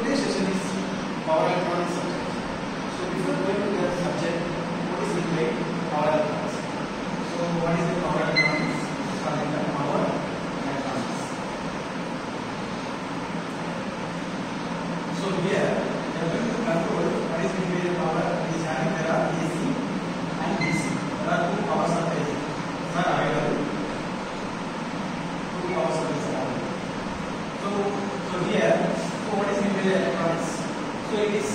today's session is power electronics subject. So before going to the subject, what is meant by power electronics? So what is the power electronics? It's called the power electronics. So here we are going to control what is meant by the power. It is having there are AC and DC. There are two power supplies are available. Two power supplies are available. So here, what is meant by the electronics? So it is,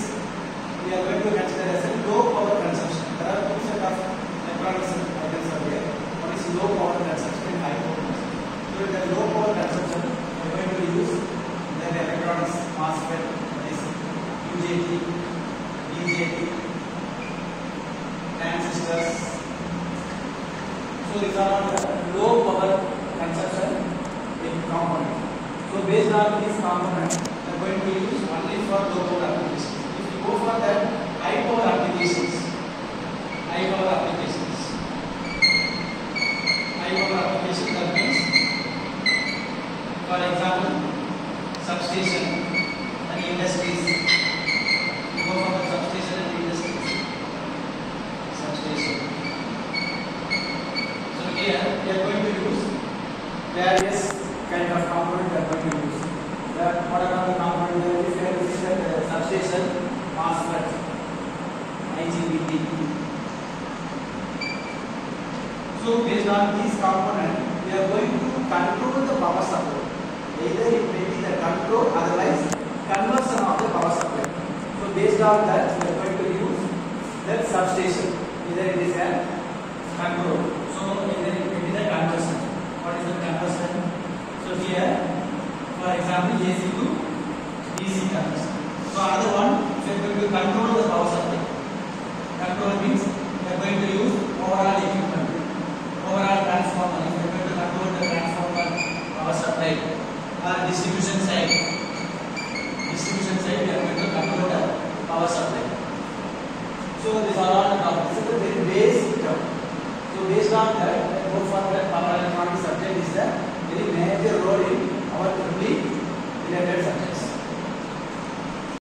we are going to consider as a low power consumption. There are two set of electronics items are there. One is low power consumption and high power consumption. So in the low power consumption, we are going to use the electronics, MOSFET, that is UJT, BJT, transistors. So these are all the low power consumption components. So based on this component, we are going to use only for low power applications. If you go for that high power applications, that means, for example, substation and industries. You go for the substation and industries. Substation. So here we are going to use various kind of component we are going to use. What are the components? If you use that substation, MOSFET, IGBT. So based on these components, we are going to control the power supply. Either it may be the control, otherwise conversion of the power supply. So based on that, we are going to use that substation. Either it is a control. So either it may be the conversion. What is the conversion? So here, for example, AC to DC conversion. So another one, we are going to control the power supply. Control means we are going to use overall equipment, overall transformer. We are going to control the transformer power supply. Distribution side. Distribution side, we are going to control the power supply. So these are all the topics. This is a very basic term. So based on that, go for the power electronics subject is the very major role in our related subjects.